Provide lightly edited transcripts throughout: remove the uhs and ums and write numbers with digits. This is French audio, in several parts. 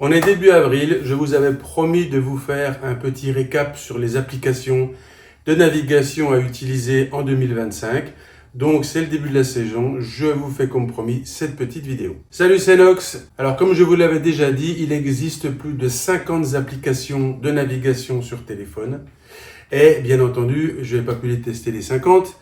On est début avril, je vous avais promis de vous faire un petit récap sur les applications de navigation à utiliser en 2025. Donc c'est le début de la saison, je vous fais comme promis cette petite vidéo. Salut, c'est Nox. Alors comme je vous l'avais déjà dit, il existe plus de 50 applications de navigation sur téléphone. Et bien entendu, je n'ai pas pu les tester les 50,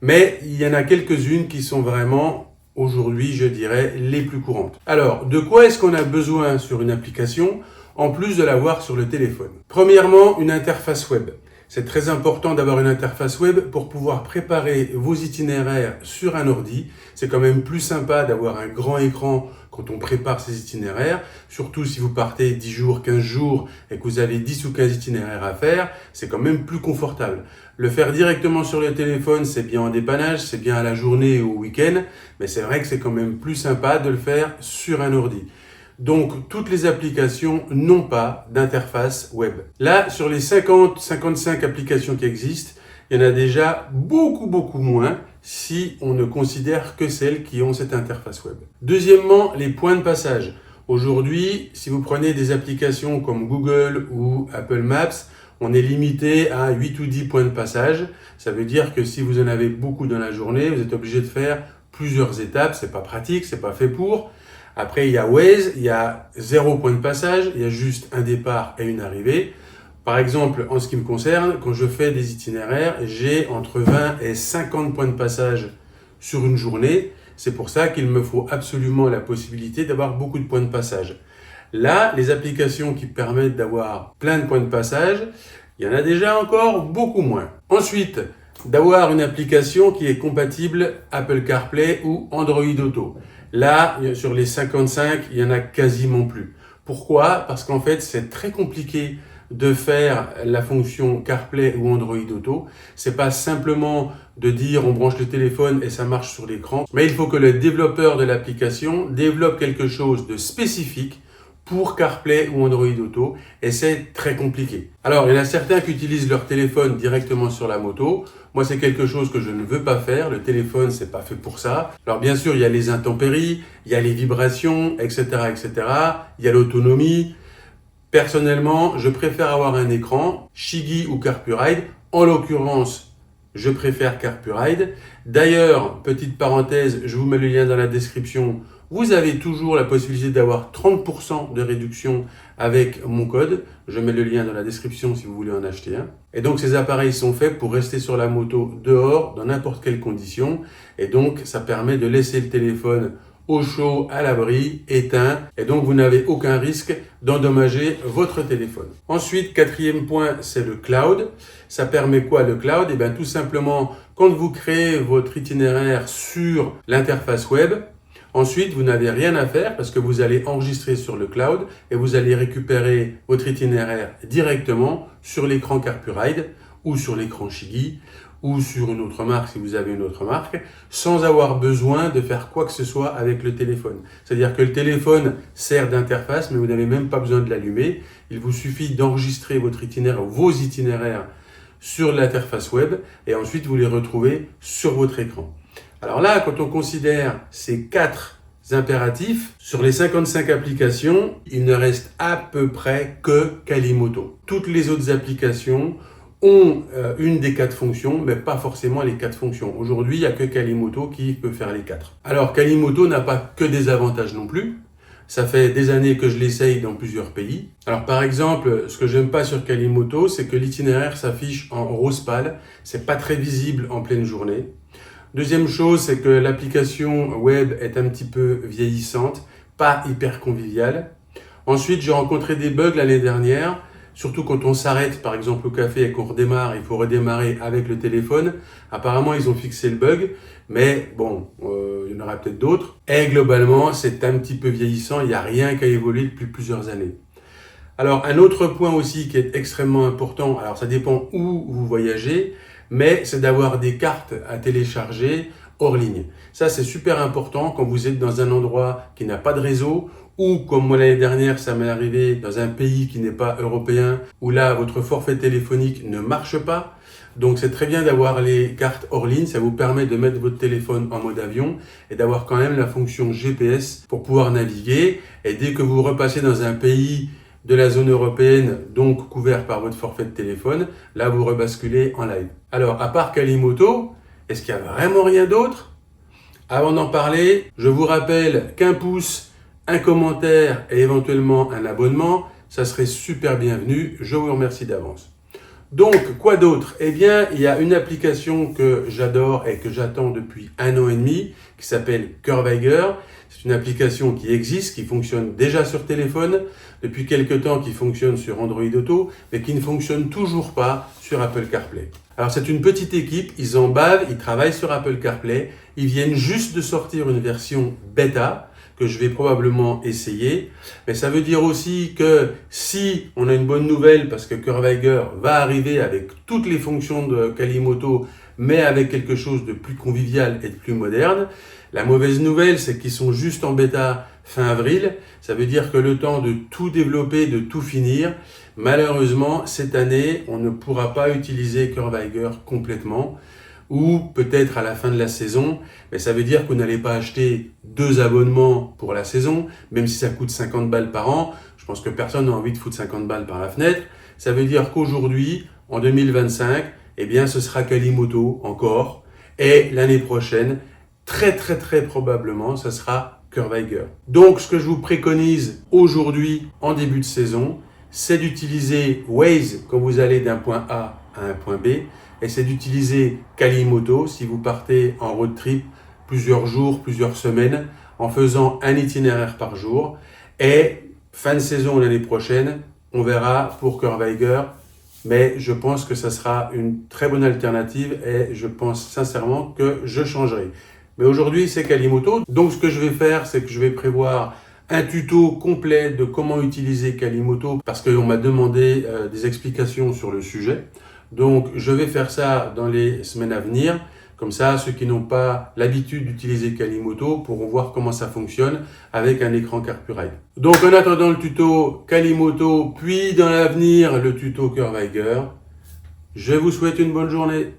mais il y en a quelques-unes qui sont vraiment aujourd'hui, je dirais, les plus courantes. Alors, de quoi est-ce qu'on a besoin sur une application, en plus de l'avoir sur le téléphone? Premièrement, une interface web. C'est très important d'avoir une interface web pour pouvoir préparer vos itinéraires sur un ordi. C'est quand même plus sympa d'avoir un grand écran quand on prépare ses itinéraires, surtout si vous partez 10 jours, 15 jours et que vous avez 10 ou 15 itinéraires à faire, c'est quand même plus confortable. Le faire directement sur le téléphone, c'est bien en dépannage, c'est bien à la journée ou au week-end, mais c'est vrai que c'est quand même plus sympa de le faire sur un ordi. Donc, toutes les applications n'ont pas d'interface web. Là, sur les 50-55 applications qui existent, il y en a déjà beaucoup moins si on ne considère que celles qui ont cette interface web. Deuxièmement, les points de passage. Aujourd'hui, si vous prenez des applications comme Google ou Apple Maps, on est limité à 8 ou 10 points de passage. Ça veut dire que si vous en avez beaucoup dans la journée, vous êtes obligé de faire plusieurs étapes. C'est pas pratique, c'est pas fait pour. Après, il y a Waze, il y a 0 point de passage, il y a juste un départ et une arrivée. Par exemple, en ce qui me concerne, quand je fais des itinéraires, j'ai entre 20 et 50 points de passage sur une journée. C'est pour ça qu'il me faut absolument la possibilité d'avoir beaucoup de points de passage. Là, les applications qui permettent d'avoir plein de points de passage, il y en a déjà encore beaucoup moins. Ensuite, d'avoir une application qui est compatible Apple CarPlay ou Android Auto. Là, sur les 55, il y en a quasiment plus. Pourquoi? Parce qu'en fait, c'est très compliqué de faire la fonction CarPlay ou Android Auto. C'est pas simplement de dire on branche le téléphone et ça marche sur l'écran, mais il faut que le développeur de l'application développe quelque chose de spécifique pour CarPlay ou Android Auto, et c'est très compliqué. Alors, il y en a certains qui utilisent leur téléphone directement sur la moto. Moi, c'est quelque chose que je ne veux pas faire. Le téléphone, c'est pas fait pour ça. Alors, bien sûr, il y a les intempéries, il y a les vibrations, etc., etc. Il y a l'autonomie. Personnellement, je préfère avoir un écran, Shiggy ou CarPuride. En l'occurrence, je préfère CarPuride. D'ailleurs, petite parenthèse, je vous mets le lien dans la description. Vous avez toujours la possibilité d'avoir 30% de réduction avec mon code. Je mets le lien dans la description si vous voulez en acheter un. Et donc, ces appareils sont faits pour rester sur la moto dehors, dans n'importe quelle condition. Et donc, ça permet de laisser le téléphone au chaud, à l'abri, éteint. Et donc, vous n'avez aucun risque d'endommager votre téléphone. Ensuite, quatrième point, c'est le cloud. Ça permet quoi le cloud? Eh bien, tout simplement, quand vous créez votre itinéraire sur l'interface web, ensuite, vous n'avez rien à faire parce que vous allez enregistrer sur le cloud et vous allez récupérer votre itinéraire directement sur l'écran CarPuride ou sur l'écran Shiggy ou sur une autre marque si vous avez une autre marque, sans avoir besoin de faire quoi que ce soit avec le téléphone. C'est-à-dire que le téléphone sert d'interface, mais vous n'avez même pas besoin de l'allumer. Il vous suffit d'enregistrer votre itinéraire ou vos itinéraires sur l'interface web et ensuite vous les retrouvez sur votre écran. Alors là, quand on considère ces 4 impératifs, sur les 55 applications, il ne reste à peu près que Kalimoto. Toutes les autres applications ont une des 4 fonctions, mais pas forcément les 4 fonctions. Aujourd'hui, il n'y a que Kalimoto qui peut faire les 4. Alors, Kalimoto n'a pas que des avantages non plus. Ça fait des années que je l'essaye dans plusieurs pays. Alors par exemple, ce que j'aime pas sur Kalimoto, c'est que l'itinéraire s'affiche en rose pâle. C'est pas très visible en pleine journée. Deuxième chose, c'est que l'application web est un petit peu vieillissante, pas hyper conviviale. Ensuite, j'ai rencontré des bugs l'année dernière, surtout quand on s'arrête par exemple au café et qu'on redémarre, il faut redémarrer avec le téléphone. Apparemment, ils ont fixé le bug, mais bon, il y en aura peut-être d'autres. Et globalement, c'est un petit peu vieillissant, il n'y a rien qui a évolué depuis plusieurs années. Alors, un autre point aussi qui est extrêmement important, alors ça dépend où vous voyagez, mais c'est d'avoir des cartes à télécharger hors ligne. Ça, c'est super important quand vous êtes dans un endroit qui n'a pas de réseau ou, comme moi l'année dernière, ça m'est arrivé dans un pays qui n'est pas européen, où là, votre forfait téléphonique ne marche pas. Donc c'est très bien d'avoir les cartes hors ligne, ça vous permet de mettre votre téléphone en mode avion et d'avoir quand même la fonction GPS pour pouvoir naviguer. Et dès que vous repassez dans un pays de la zone européenne, donc couvert par votre forfait de téléphone, là vous rebasculez en live. Alors à part Kalimoto, est-ce qu'il y a vraiment rien d'autre? Avant d'en parler, je vous rappelle qu'un pouce, un commentaire et éventuellement un abonnement, ça serait super bienvenu. Je vous remercie d'avance. Donc, quoi d'autre? Eh bien, il y a une application que j'adore et que j'attends depuis 1 an et demi qui s'appelle Curveiger. C'est une application qui existe, qui fonctionne déjà sur téléphone, depuis quelques temps qui fonctionne sur Android Auto, mais qui ne fonctionne toujours pas sur Apple CarPlay. Alors c'est une petite équipe, ils en bavent, ils travaillent sur Apple CarPlay, ils viennent juste de sortir une version bêta que je vais probablement essayer, mais ça veut dire aussi que si on a une bonne nouvelle, parce que Curveiger va arriver avec toutes les fonctions de Kalimoto, mais avec quelque chose de plus convivial et de plus moderne. La mauvaise nouvelle, c'est qu'ils sont juste en bêta fin avril. Ça veut dire que le temps de tout développer, de tout finir, malheureusement, cette année, on ne pourra pas utiliser Curveiger complètement, ou peut-être à la fin de la saison, mais ça veut dire que vous n'allez pas acheter 2 abonnements pour la saison, même si ça coûte 50 balles par an. Je pense que personne n'a envie de foutre 50 balles par la fenêtre. Ça veut dire qu'aujourd'hui, en 2025, eh bien, ce sera Kalimoto encore, et l'année prochaine, très probablement, ce sera Curveiger. Donc, ce que je vous préconise aujourd'hui, en début de saison, c'est d'utiliser Waze quand vous allez d'un point A à un point B, et c'est d'utiliser Kalimoto si vous partez en road trip plusieurs jours, plusieurs semaines, en faisant un itinéraire par jour. Et fin de saison l'année prochaine, on verra pour Curveiger, mais je pense que ça sera une très bonne alternative et je pense sincèrement que je changerai. Mais aujourd'hui, c'est Kalimoto. Donc, ce que je vais faire, c'est que je vais prévoir un tuto complet de comment utiliser Kalimoto parce qu'on m'a demandé des explications sur le sujet. Donc, je vais faire ça dans les semaines à venir. Comme ça, ceux qui n'ont pas l'habitude d'utiliser Kalimoto pourront voir comment ça fonctionne avec un écran CarPuride. Donc, en attendant le tuto Kalimoto, puis dans l'avenir, le tuto Curveiger, je vous souhaite une bonne journée.